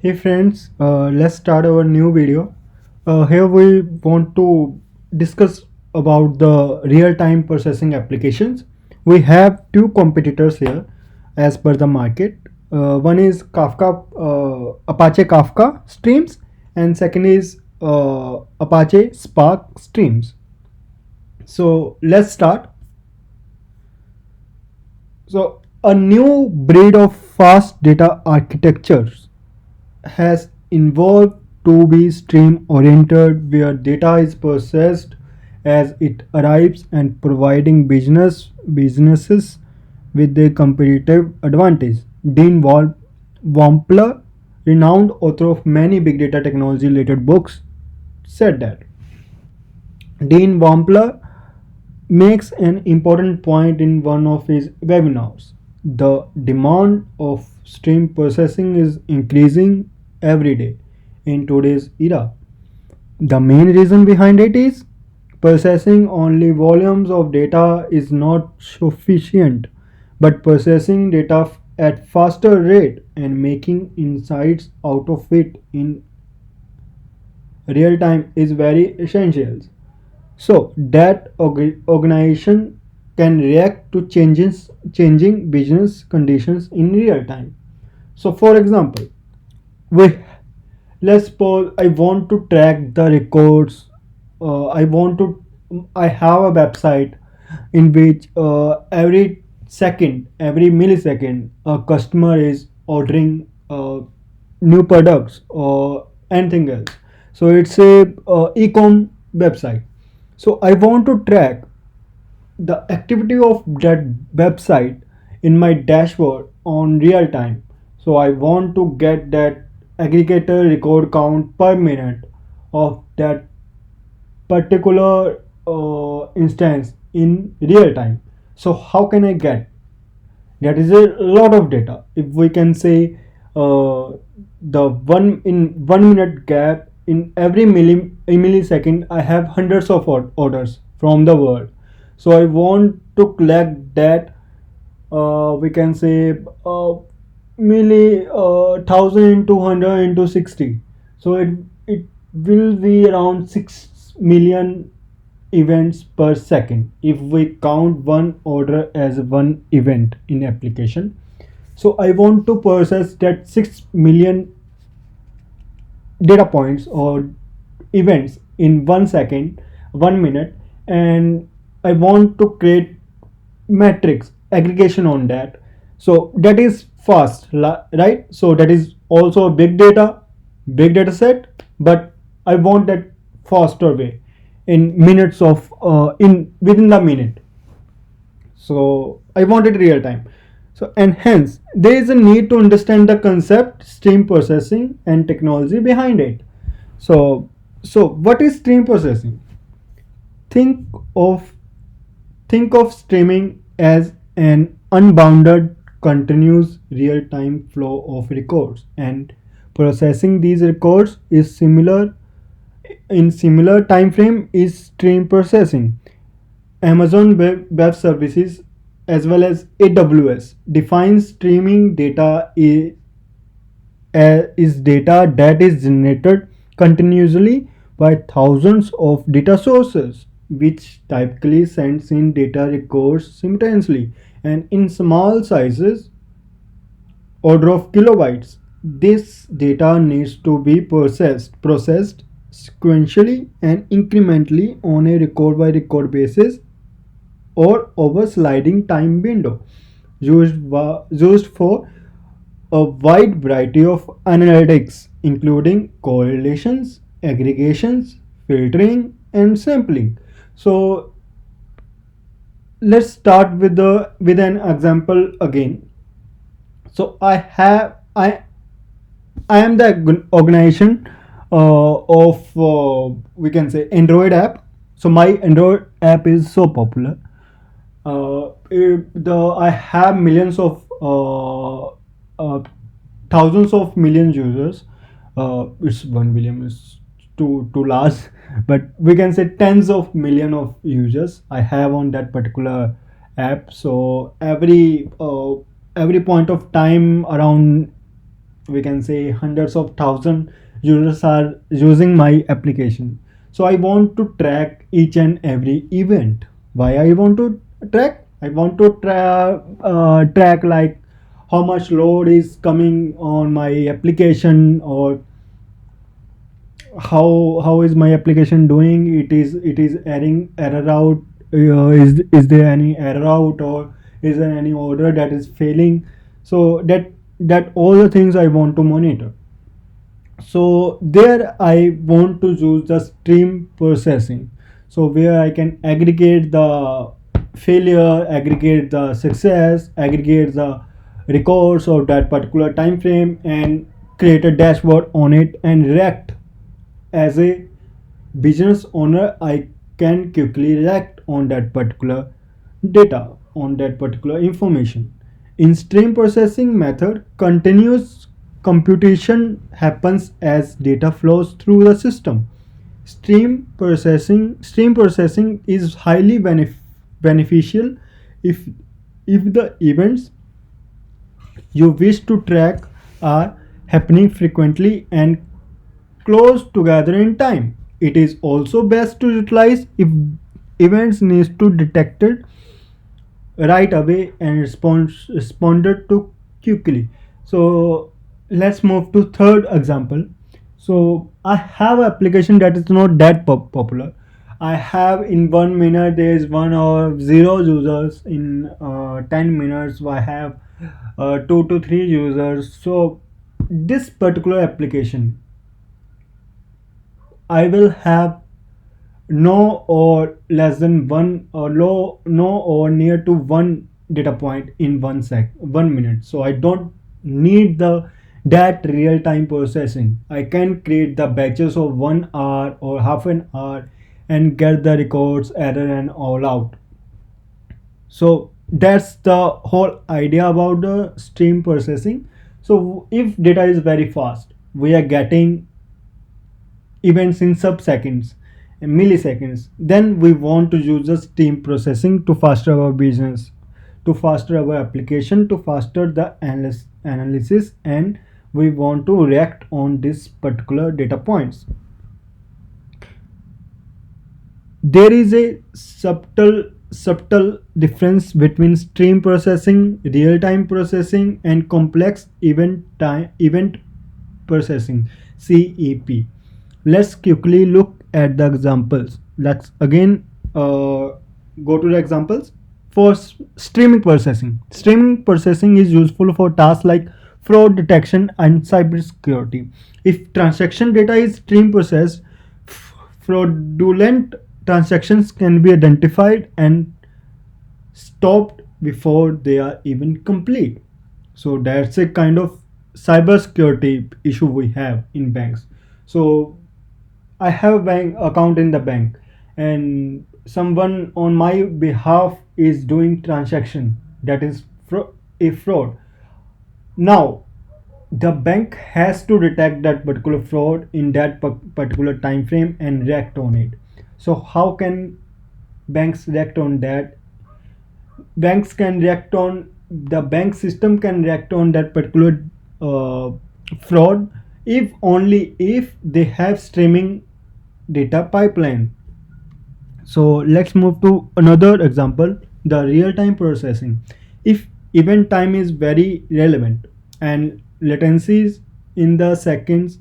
Hey friends, let's start our new video. Here we want to discuss about the real-time processing applications. We have two competitors here as per the market. One is Apache Kafka Streams, and second is Apache Spark Streams. So let's start. So a new breed of fast data architectures has evolved to be stream oriented where data is processed as it arrives and providing businesses with a competitive advantage. Wampler, renowned author of many big data technology related books, said that. Dean Wampler makes an important point in one of his webinars. The demand of stream processing is increasing every day in today's era. The main reason behind it is processing only volumes of data is not sufficient, but processing data at faster rate and making insights out of it in real time is very essential. So that organization can react to changing business conditions in real time. So for example, we let's suppose I want to track the records. I have a website in which every millisecond, a customer is ordering new products or anything else. So it's a e-com website. So I want to track the activity of that website in my dashboard on real time. So I want to get that aggregator record count per minute of that particular instance in real time. So how can I get? That is a lot of data. If we can say the 1 minute gap in every millisecond, I have hundreds of orders from the world. So I want to collect that. We can say milli 1,200 into 60. So it will be around 6 million events per second if we count one order as one event in application. So I want to process that 6 million data points or events in 1 second, 1 minute, and I want to create metrics aggregation on that. So that is fast, right? So that is also a big data set, but I want that faster way in minutes of in within the minute. So I want it real time. So and hence there is a need to understand the concept stream processing and technology behind it. So what is stream processing? think of think of streaming as an unbounded continuous real-time flow of records, and processing these records is similar time frame is stream processing. Amazon Web Services as well as AWS defines streaming data is data that is generated continuously by thousands of data sources, which typically sends in data records simultaneously and in small sizes, order of kilobytes. This data needs to be processed sequentially and incrementally on a record by record basis or over sliding time window, used for a wide variety of analytics, including correlations, aggregations, filtering, and sampling. So let's start with an example again. So I am the organization of we can say Android app. So my Android app is so popular. I have millions of thousands of million users. It's 1 billion is too large, but we can say tens of million of users I have on that particular app. So every point of time around we can say hundreds of thousand users are using my application. So I want to track each and every event. Why I want to track? I want to track like how much load is coming on my application, or how is my application doing. It is erring error out. Is there any error out, or is there any order that is failing? So that all the things I want to monitor. So there I want to use the stream processing, so where I can aggregate the failure, aggregate the success, aggregate the records of that particular time frame, and create a dashboard on it and react. As a business owner, I can quickly react on that particular data, on that particular information. In stream processing method, continuous computation happens as data flows through the system. Stream processing is highly beneficial if the events you wish to track are happening frequently and close together in time. It is also best to utilize if events needs to detected right away and responded to quickly. So let's move to third example. So I have an application that is not that popular. I have in 1 minute there is 1 or 0 users. In 10 minutes I have 2 to 3 users. So this particular application I will have no or less than one, or low no or near to one data point in 1 minute. So I don't need the that real time processing. I can create the batches of 1 hour or half an hour and get the records, error and all out. So that's the whole idea about the stream processing. So if data is very fast, we are getting events in sub-seconds and milliseconds, then we want to use the stream processing to faster our business, to faster our application, to faster the analysis, and we want to react on this particular data points. There is a subtle difference between stream processing, real-time processing, and complex event processing, CEP. Let's quickly look at the examples. Let's again go to the examples. For streaming processing, streaming processing is useful for tasks like fraud detection and cybersecurity. If transaction data is stream processed, fraudulent transactions can be identified and stopped before they are even complete. So that's a kind of cybersecurity issue we have in banks. So I have a bank account in the bank, and someone on my behalf is doing transaction that is a fraud. Now the bank has to detect that particular fraud in that particular time frame and react on it. So how can banks react on that? Banks can react on The bank system can react on that particular uh, fraud if only if they have streaming data pipeline. So let's move to another example, the real-time processing. If event time is very relevant and latencies in the seconds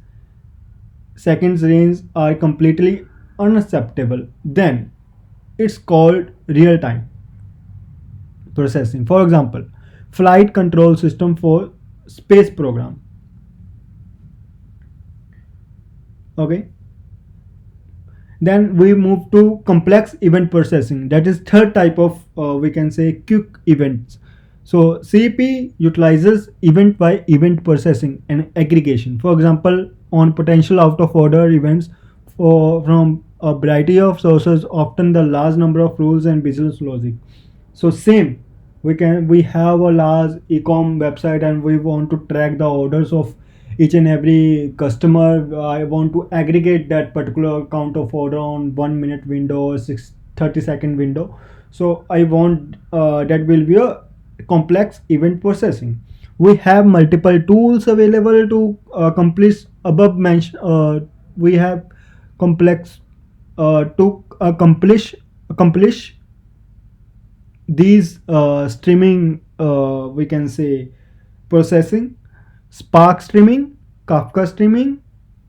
range are completely unacceptable, then it's called real-time processing. For example, flight control system for space program. Okay. Then we move to complex event processing. That is third type of we can say quick events. So CP utilizes event by event processing and aggregation. For example, on potential out of order events from a variety of sources, often the large number of rules and business logic. So same, we have a large e-com website and we want to track the orders of each and every customer. I want to aggregate that particular count of order on 1 minute window or 30-second window. So I want that will be a complex event processing. We have multiple tools available to accomplish above mentioned. We have complex to accomplish these streaming, we can say, processing: Spark streaming, Kafka streaming,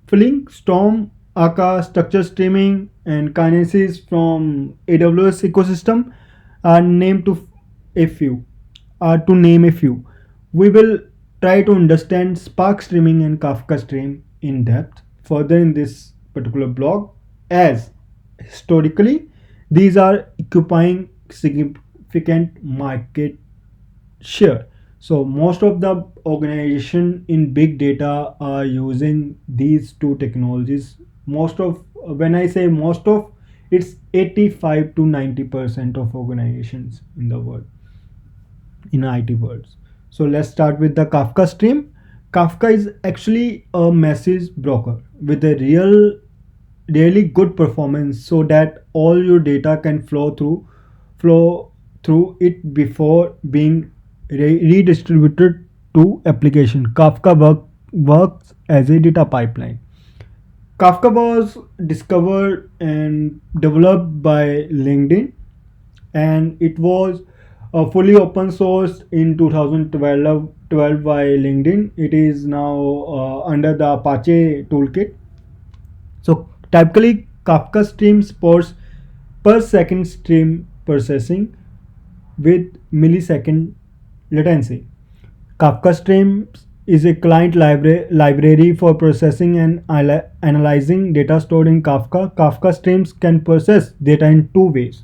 Flink, Storm, Akka, structure streaming, and Kinesis from AWS ecosystem are named to a few. Are to name a few. We will try to understand Spark streaming and Kafka stream in depth further in this particular blog, as historically these are occupying significant market share. So most of the organization in big data are using these two technologies. Most of, when I say most of, it's 85 to 90% of organizations in the world, in IT worlds. So let's start with the Kafka stream. Kafka is actually a message broker with a really good performance, so that all your data can flow through it before being redistributed to application. Works as a data pipeline. Kafka was discovered and developed by LinkedIn, and it was fully open sourced in 2012 by LinkedIn. It is now under the Apache toolkit. So typically Kafka streams per second stream processing with millisecond latency. Kafka Streams is a client library for processing and analyzing data stored in Kafka. Kafka Streams can process data in two ways.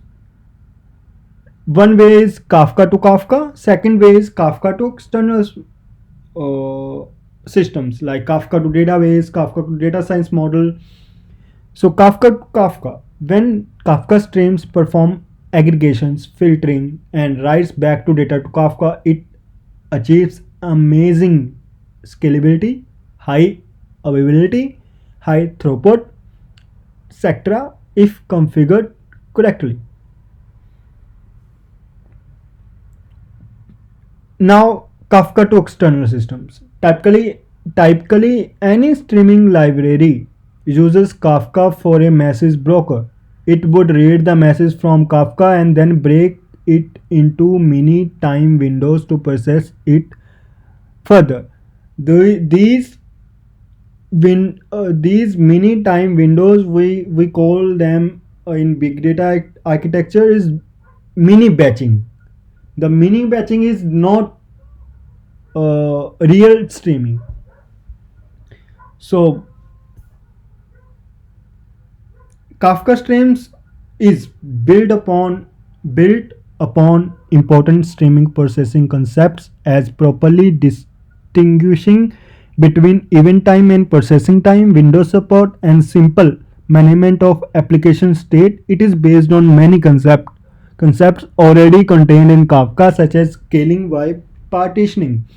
One way is Kafka to Kafka. Second way is Kafka to external systems like Kafka to database, Kafka to data science model. So Kafka to Kafka. When Kafka streams perform aggregations, filtering, and writes back to data to Kafka, it achieves amazing scalability, high availability, high throughput, etc. if configured correctly. Now, Kafka to external systems. Typically, any streaming library uses Kafka for a message broker. It would read the message from Kafka and then break it into mini time windows to process it further. These these mini time windows, we call them in big data architecture, is mini batching. The mini batching is not real streaming. So Kafka Streams is built upon important streaming processing concepts, as properly distinguishing between event time and processing time, window support, and simple management of application state. It is based on many concepts already contained in Kafka, such as scaling by partitioning.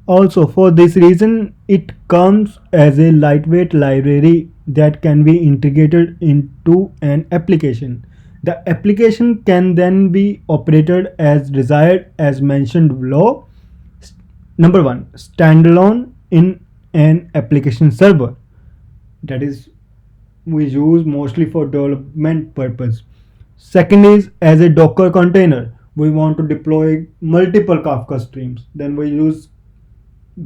Also, for this reason, it comes as a lightweight library that can be integrated into an application. The application can then be operated as desired, as mentioned below. Number one, standalone in an application server. That is, we use mostly for development purpose. Second is as a Docker container. We want to deploy multiple Kafka streams. Then we use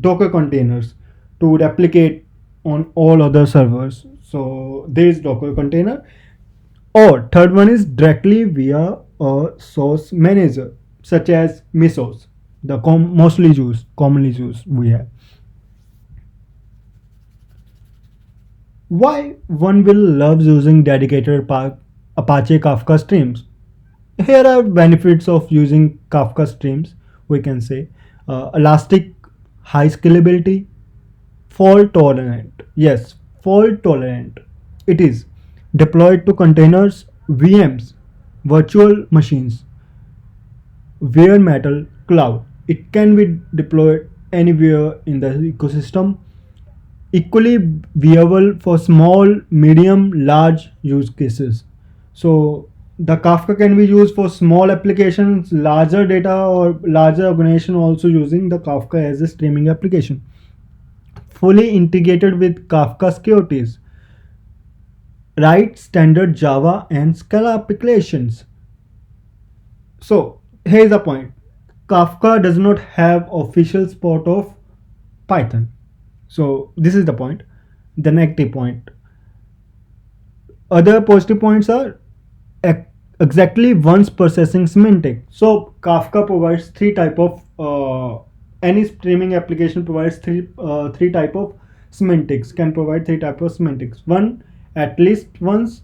Docker containers to replicate on all other servers. So there is Docker container. Or third one is directly via a source manager, such as Mesos, the commonly used we have. Why one will love using dedicated Apache Kafka streams? Here are benefits of using Kafka streams. We can say elastic, high scalability, fault tolerant. Yes, fault tolerant. It is deployed to containers, VMs, virtual machines, bare metal cloud. It can be deployed anywhere in the ecosystem. Equally viable for small, medium, large use cases. So The Kafka can be used for small applications, larger data, or larger organization also using the Kafka as a streaming application. Fully integrated with Kafka securities, write standard Java and Scala applications. So here's the point. Kafka does not have official support of Python. So this is the point. The negative point. Other positive points are exactly once processing semantic. So Kafka provides three type of any streaming application provides three type of semantics, can provide three type of semantics. One, at least once,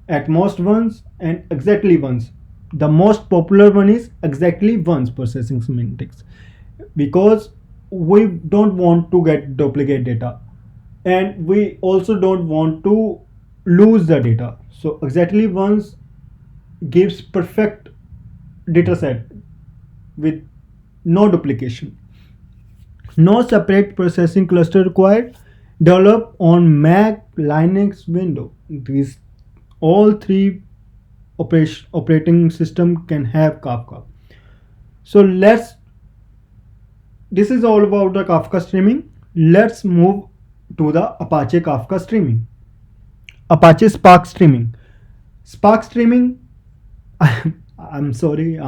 at most once, and exactly once. The most popular one is exactly once processing semantics, because we don't want to get duplicate data, and we also don't want to lose the data. So exactly once gives perfect data set with no duplication, no separate processing cluster required, develop on Mac, Linux, Windows. These all three operating system can have Kafka. So let's, this is all about the Kafka streaming. Let's move to the Apache Kafka streaming. Apache Spark streaming. Spark streaming, I'm sorry,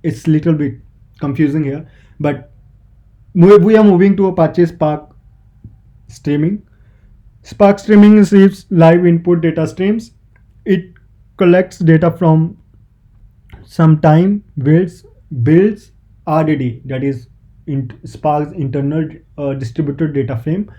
it's little bit confusing here, but we are moving to Apache Spark streaming. Spark streaming receives live input data streams. It collects data from some time, builds RDD, that is Spark's internal distributed data frame,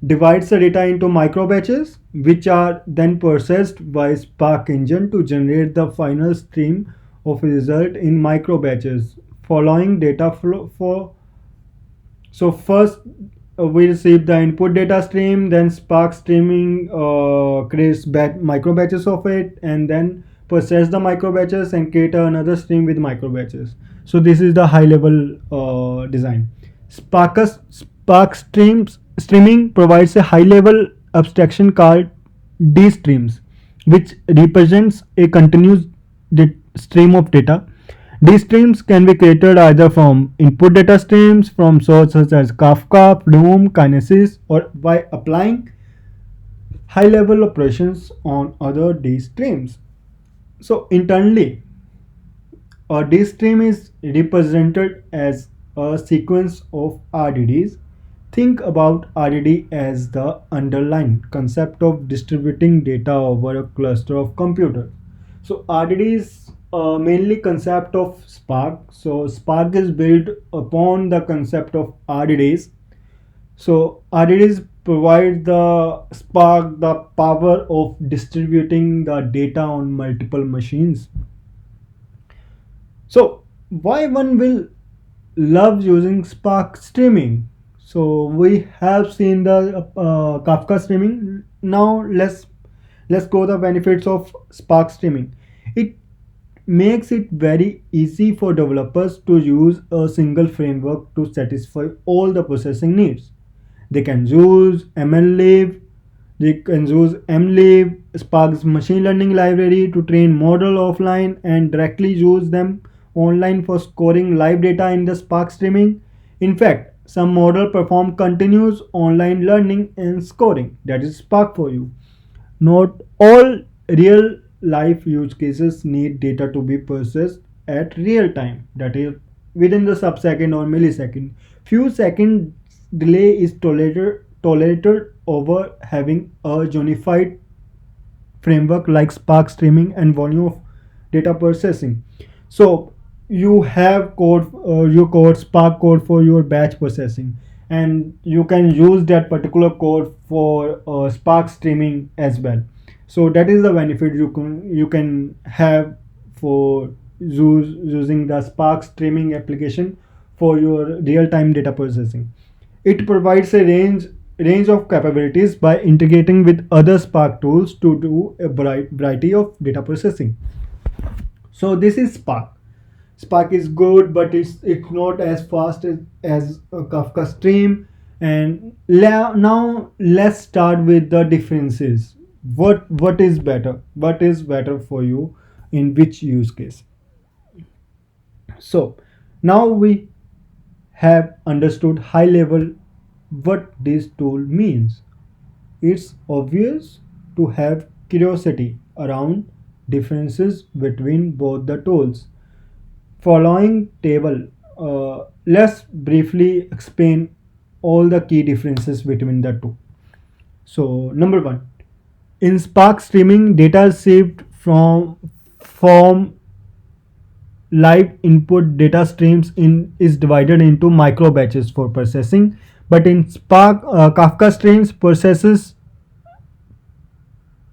divides the data into micro batches, which are then processed by Spark engine to generate the final stream of result in micro batches. Following data flow for, so first we receive the input data stream, then Spark streaming creates micro batches of it, and then process the micro batches and create another stream with micro batches. So this is the high level design. Spark streams streaming provides a high level abstraction called D streams, which represents a continuous stream of data. These streams can be created either from input data streams from sources such as Kafka, Flume, Kinesis, or by applying high level operations on other D streams. So internally, a D stream is represented as a sequence of RDDs. Think about RDD as the underlying concept of distributing data over a cluster of computers. So RDD is mainly concept of Spark. So Spark is built upon the concept of RDDs. So RDDs provide the Spark the power of distributing the data on multiple machines. So why one will love using Spark streaming? So we have seen the Kafka streaming. Now let's go the benefits of Spark streaming. It makes it very easy for developers to use a single framework to satisfy all the processing needs. They can use MLlib, they can use MLib, Spark's machine learning library to train model offline and directly use them online for scoring live data in the Spark streaming. In fact, some model perform continuous online learning and scoring. That is Spark for you. Not all real life use cases need data to be processed at real time, that is within the subsecond or millisecond. Few second delay is tolerated over having a unified framework like Spark streaming and volume of data processing. So you have code, you code Spark code for your batch processing, and you can use that particular code for Spark streaming as well. So that is the benefit you can have for using the Spark streaming application for your real-time data processing. It provides a range of capabilities by integrating with other Spark tools to do a variety of data processing. So this is Spark. Spark is good, but it's not as fast as a Kafka stream. And now let's start with the differences. What is better? What is better for you in which use case. So now we have understood high level what this tool means. It's obvious to have curiosity around differences between both the tools. Following table, let's briefly explain all the key differences between the two. So number one, in Spark streaming, data is saved from live input data streams in is divided into micro batches for processing, but in Spark Kafka streams processes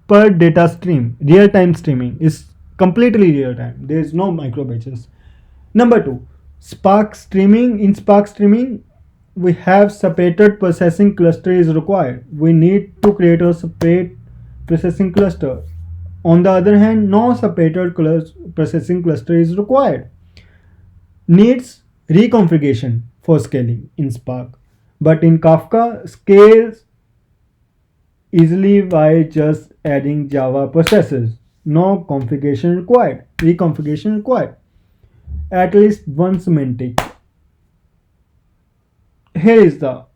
per data stream. Real time streaming is completely real time. There is no micro batches. Number two, Spark streaming. In Spark streaming, we have separated processing cluster is required. We need to create a separate processing cluster. On the other hand, no separated processing cluster is required. Needs reconfiguration for scaling in Spark, but in Kafka scales easily by just adding Java processes. No configuration required. Reconfiguration required. At least one semantic. Here is the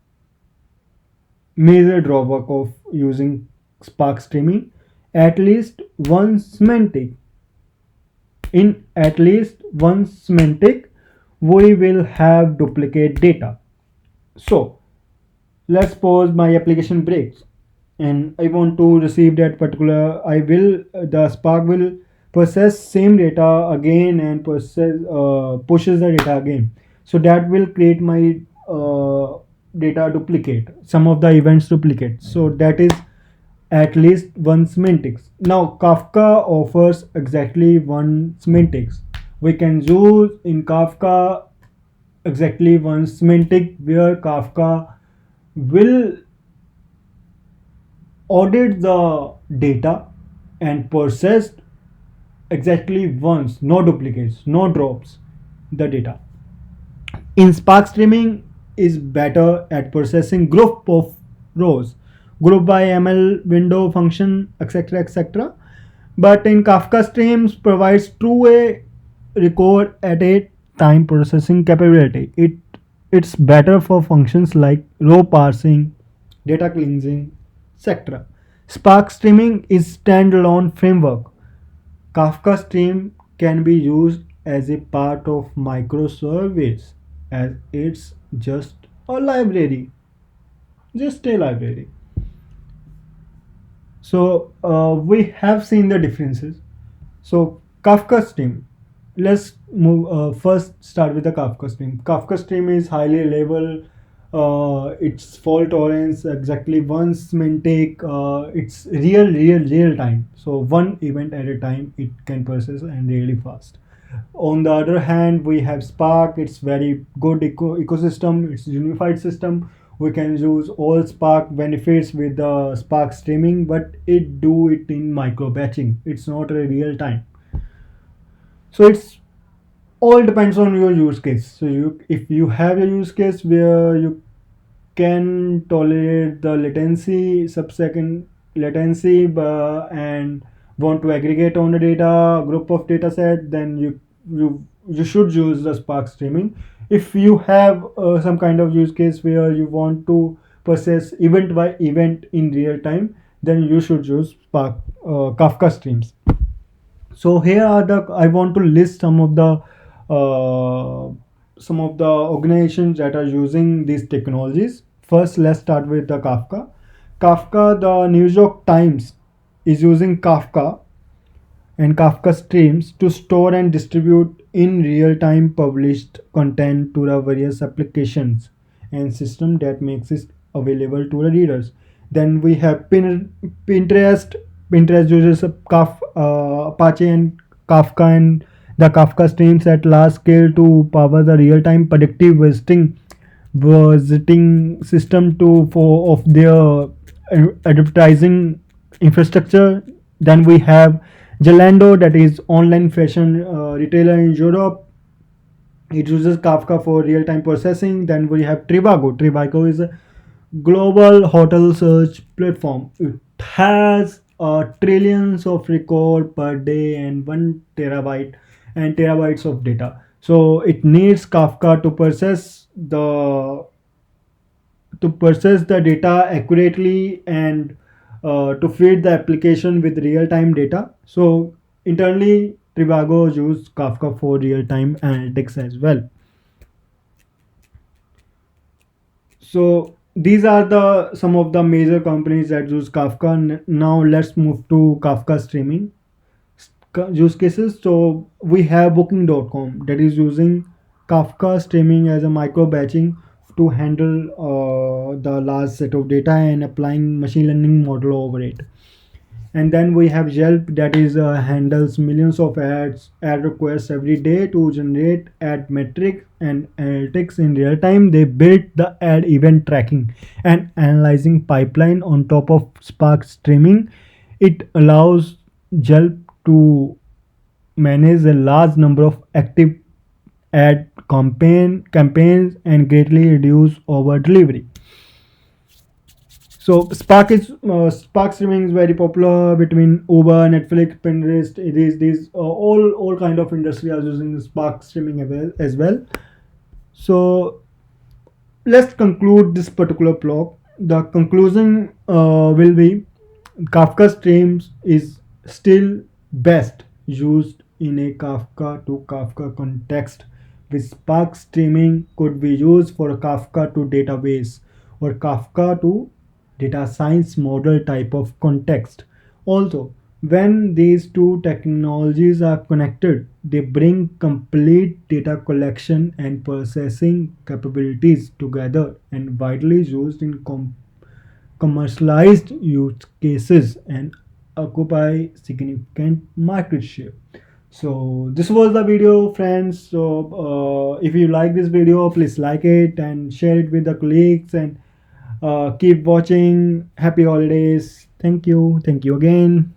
major drawback of using Spark streaming. At least one semantic. In at least one semantic, we will have duplicate data. So let's suppose my application breaks and I want to receive that particular. I will the Spark will process same data again and pushes the data again. So that will create my data duplicate. Some of the events duplicate. So that is at least one semantics. Now Kafka offers exactly one semantics. We can use in Kafka exactly one semantic where Kafka will audit the data and process exactly once, no duplicates, no drops the data. In Spark streaming is better at processing group of rows, group by ML window function, etc. etc. But in Kafka streams provides two-way record at a time processing capability. It's better for functions like row parsing, data cleansing, etc. Spark streaming is standalone framework. Kafka stream can be used as a part of microservice as it's just a library, just a library. So we have seen the differences. So Kafka stream. Let's move. First, start with the Kafka stream. Kafka stream is highly reliable. Its fault tolerance exactly once take. It's real time. So one event at a time it can process and really fast. On the other hand, we have Spark. It's very good ecosystem. It's a unified system. We can use all Spark benefits with the Spark streaming, but it do it in micro batching. It's not a real time. So it's all depends on your use case. So you if you have a use case where you can tolerate the latency, sub-second latency, and want to aggregate on the data group of data set, then you should use the Spark streaming. If you have some kind of use case where you want to process event by event in real time, then you should use Spark Kafka streams. So here are the I want to list uh, some of the organizations that are using these technologies. First, let's start with the Kafka. Kafka, the New York Times is using Kafka and Kafka streams to store and distribute in real time published content to the various applications and system that makes it available to the readers. Then we have Pinterest. Pinterest uses Apache and Kafka and the Kafka streams at large scale to power the real time predictive visiting system to for of their advertising infrastructure. Then we have Zalando, that is online fashion retailer in Europe. It uses Kafka for real-time processing. Then we have Trivago. Trivago is a global hotel search platform. It has trillions of record per day and 1 terabyte and terabytes of data. So it needs Kafka to process the data accurately and to feed the application with real-time data. So internally, Trivago use Kafka for real-time analytics as well. So these are the some of the major companies that use Kafka. Now let's move to Kafka streaming use cases. So we have booking.com that is using Kafka streaming as a micro batching to handle the large set of data and applying machine learning model over it. And then we have Yelp that is handles millions of ad requests every day to generate ad metrics and analytics in real time. They built the ad event tracking and analyzing pipeline on top of Spark streaming. It allows Yelp to manage a large number of active ad campaigns and greatly reduce over delivery. So Spark streaming is very popular between Uber, Netflix, Pinterest. It is these all kind of industry are using Spark streaming as well. So let's conclude this particular blog. The conclusion will be Kafka Streams is still best used in a Kafka to Kafka context, with Spark streaming could be used for a Kafka to database or Kafka to data science model type of context. Also, when these two technologies are connected, they bring complete data collection and processing capabilities together and widely used in commercialized use cases and occupy significant market share. So this was the video, friends. So if you like this video, please like it and share it with the colleagues and keep watching. Happy holidays. Thank you again.